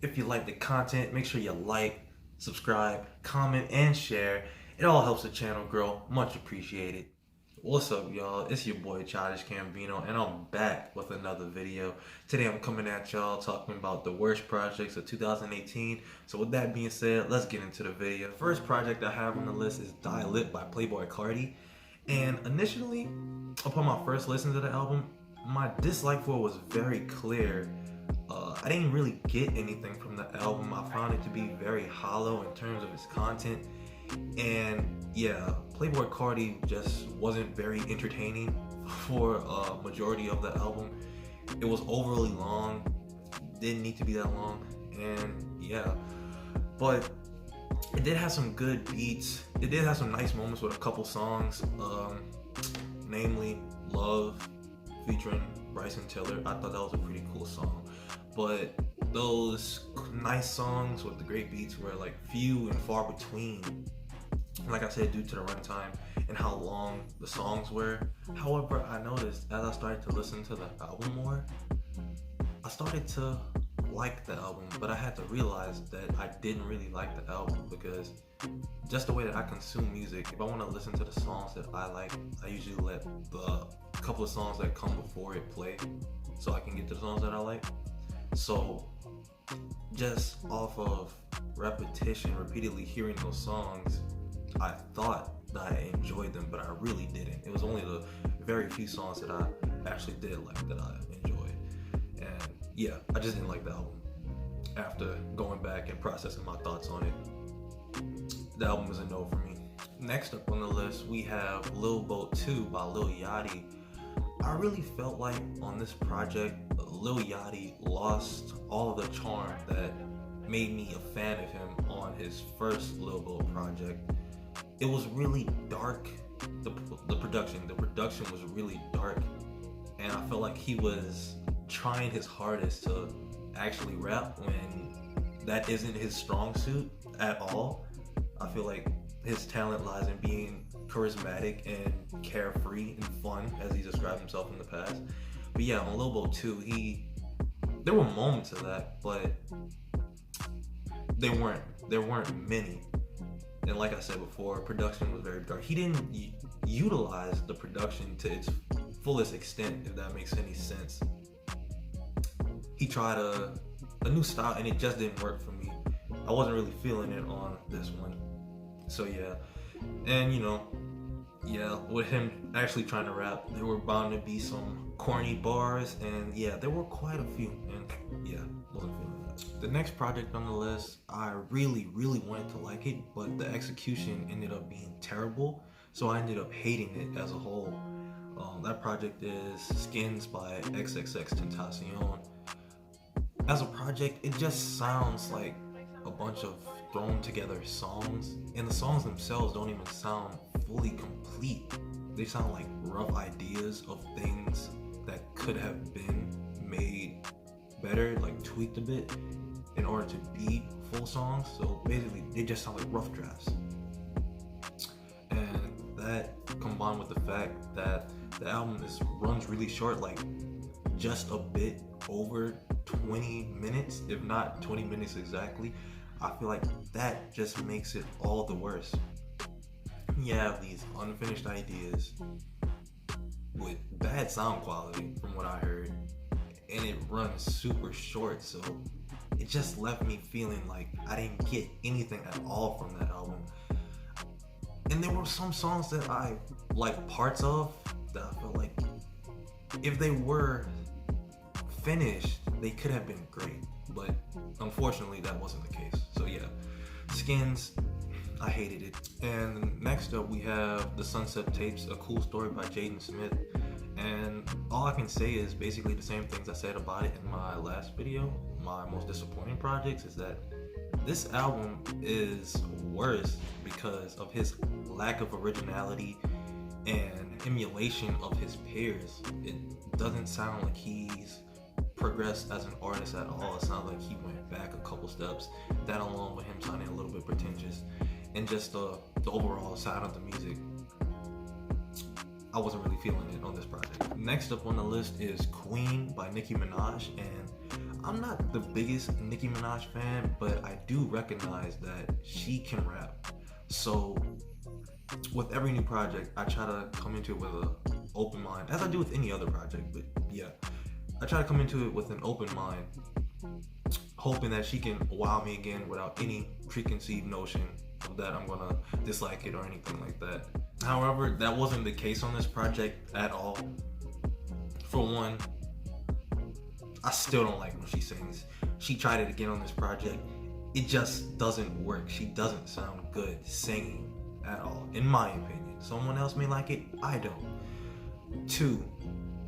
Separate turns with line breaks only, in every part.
If you like the content, make sure you like, subscribe, comment, and share. It all helps the channel grow. Much appreciated. What's up, y'all? It's your boy Childish Gambino, and I'm back with another video. Today I'm coming at y'all talking about the worst projects of 2018. So with that being said, let's get into the video. The first project I have on the list is Die Lit by Playboi Carti. And initially, upon my first listen to the album, my dislike for it was very clear. I didn't really get anything from the album. I found it to be very hollow in terms of its content. And yeah, Playboi Carti just wasn't very entertaining for a majority of the album. It was overly long, didn't need to be that long, and yeah. But it did have some good beats. It did have some nice moments with a couple songs, namely Love featuring Bryson Tiller. I thought that was a pretty cool song. But those nice songs with the great beats were like few and far between. Like I said, due to the runtime and how long the songs were. However, I noticed as I started to listen to the album more, I started to like the album, but I had to realize that I didn't really like the album because just the way that I consume music, if I want to listen to the songs that I like, I usually let the couple of songs that come before it play so I can get the songs that I like. So just off of repetition, repeatedly hearing those songs, I thought that I enjoyed them, but I really didn't. It was only the very few songs that I actually did like that I enjoyed. And yeah, I just didn't like the album. After going back and processing my thoughts on it, the album is a no for me. Next up on the list, we have Lobo 2 by Lil Yachty. I really felt like on this project, Lil Yachty lost all of the charm that made me a fan of him on his first Lobo project. It was really dark. The production was really dark, and I felt like he was trying his hardest to actually rap when that isn't his strong suit at all. I feel like his talent lies in being charismatic and carefree and fun, as he described himself in the past. But yeah, on Lobo 2, there were moments of that, but there weren't many. And like I said before, production was very dark. He didn't utilize the production to its fullest extent, if that makes any sense. He tried a new style, and it just didn't work for me. I wasn't really feeling it on this one. So yeah, and yeah, with him actually trying to rap, there were bound to be some corny bars, and yeah, there were quite a few, and yeah, wasn't feeling that. The next project on the list, I really wanted to like it, but the execution ended up being terrible, so I ended up hating it as a whole. That project is Skins by XXXTentacion. As a project, it just sounds like a bunch of thrown together songs, and the songs themselves don't even sound fully complete. They sound like rough ideas of things that could have been made better, like tweaked a bit in order to be full songs. So basically they just sound like rough drafts, and that combined with the fact that the album runs really short, like just a bit over 20 minutes, if not 20 minutes exactly, I feel like that just makes it all the worse. You have these unfinished ideas with bad sound quality from what I heard, and it runs super short, so it just left me feeling like I didn't get anything at all from that album. And there were some songs that I like parts of that I felt like if they were finished, they could have been great, but unfortunately that wasn't the case. So yeah, Skins, I hated it. And next up we have The Sunset Tapes, A Cool Story by Jaden Smith. And all I can say is basically the same things I said about it in my last video. My most disappointing projects is that this album is worse because of his lack of originality and emulation of his peers. It doesn't sound like he's progressed as an artist at all. It sounds like he went back a couple steps. That along with him sounding a little bit pretentious, and just the overall sound of the music, I wasn't really feeling it on this project. Next up on the list is Queen by Nicki Minaj, and I'm not the biggest Nicki Minaj fan, but I do recognize that she can rap. So with every new project, I try to come into it with an open mind, as I do with any other project. But yeah, I try to come into it with an open mind, hoping that she can wow me again without any preconceived notion of that I'm gonna dislike it or anything like that. However, that wasn't the case on this project at all. For one, I still don't like when she sings. She tried it again on this project. It just doesn't work. She doesn't sound good singing at all, in my opinion. Someone else may like it, I don't. Two,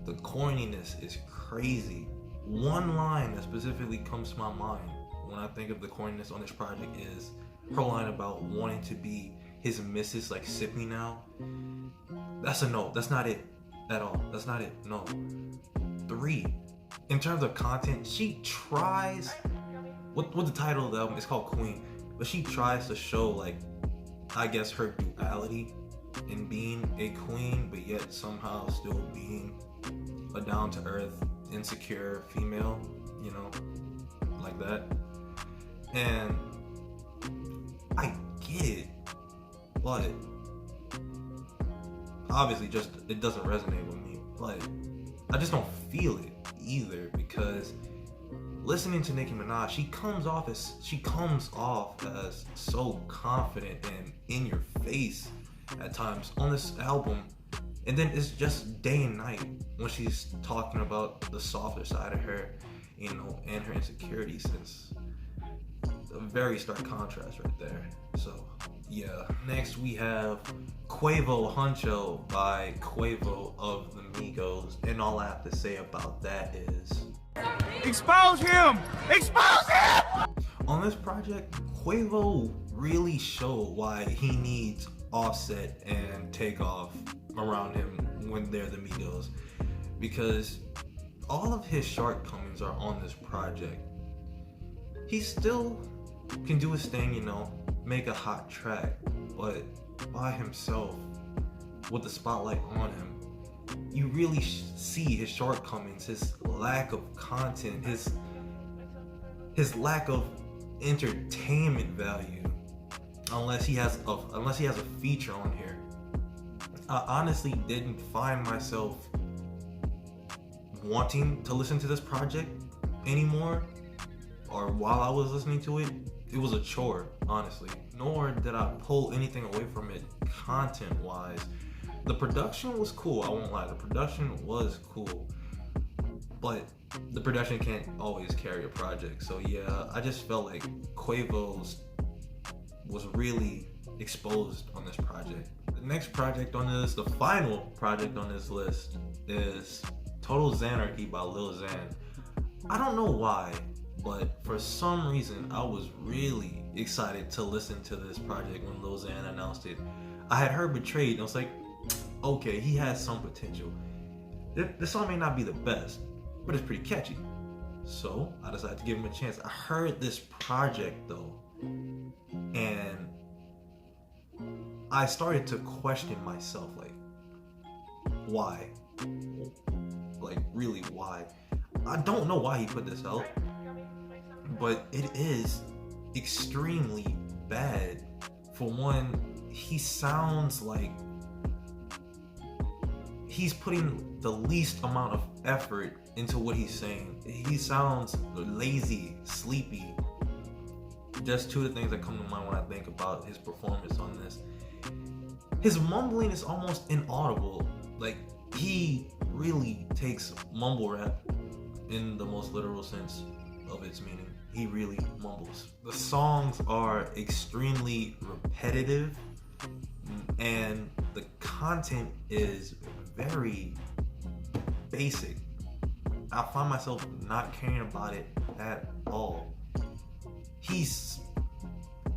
the corniness is crazy. One line that specifically comes to my mind when I think of the corniness on this project is her line about wanting to be his missus, like sip me now. That's a no. That's not it at all. That's not it. No. Three, in terms of content, she tries. What the title of the album is called Queen, but she tries to show, like, I guess her duality in being a queen, but yet somehow still being a down-to-earth, insecure female, you know, like that. And I get it, but obviously just it doesn't resonate with me. But I just don't feel it either, because listening to Nicki Minaj, she comes off as so confident and in your face at times on this album, and then it's just day and night when she's talking about the softer side of her, you know, and her insecurities. It's a very stark contrast right there. So yeah. Next we have Quavo Huncho by Quavo of the Migos, and all I have to say about that is
expose him! Expose him!
On this project, Quavo really showed why he needs Offset and Takeoff around him when they're the Migos, because all of his shortcomings are on this project. He still can do his thing, you know, make a hot track, but by himself, with the spotlight on him, you really see his shortcomings, his lack of content, his lack of entertainment value, unless he has a feature on here. I honestly didn't find myself wanting to listen to this project anymore, or while I was listening to it, it was a chore, honestly. Nor did I pull anything away from it content-wise. The production was cool, I won't lie. The production was cool, but the production can't always carry a project. So yeah, I just felt like Quavo's was really exposed on this project. The next project on this, the final project on this list, is Total Xanarchy by Lil Xan. I don't know why, but for some reason I was really excited to listen to this project when Lil Xan announced it. I had heard Betrayed and I was like, okay, he has some potential. The song may not be the best, but it's pretty catchy. So I decided to give him a chance. I heard this project though, and I started to question myself, like, why? Like, really, why? I don't know why he put this out, but it is extremely bad. For one, he sounds like he's putting the least amount of effort into what he's saying. He sounds lazy, sleepy. Just two of the things that come to mind when I think about his performance on this. His mumbling is almost inaudible. Like, he really takes mumble rap in the most literal sense of its meaning. He really mumbles. The songs are extremely repetitive, and the content is very basic. I find myself not caring about it at all.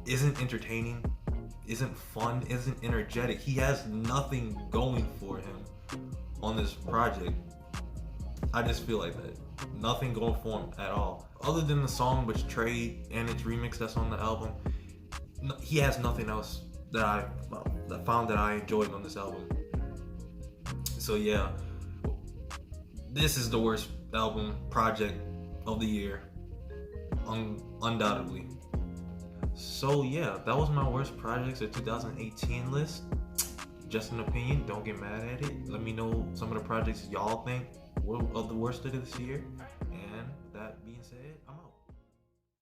Isn't entertaining, isn't fun, isn't energetic. He has nothing going for him on this project. I just feel like that. Nothing going for him at all. Other than the song Betrayed and its remix that's on the album, he has nothing else that I found that I enjoyed on this album. So yeah, this is the worst album project of the year undoubtedly. So yeah, that was my worst projects of 2018 list. Just an opinion, don't get mad at it. Let me know some of the projects y'all think were the worst of this year. And that being said, I'm out.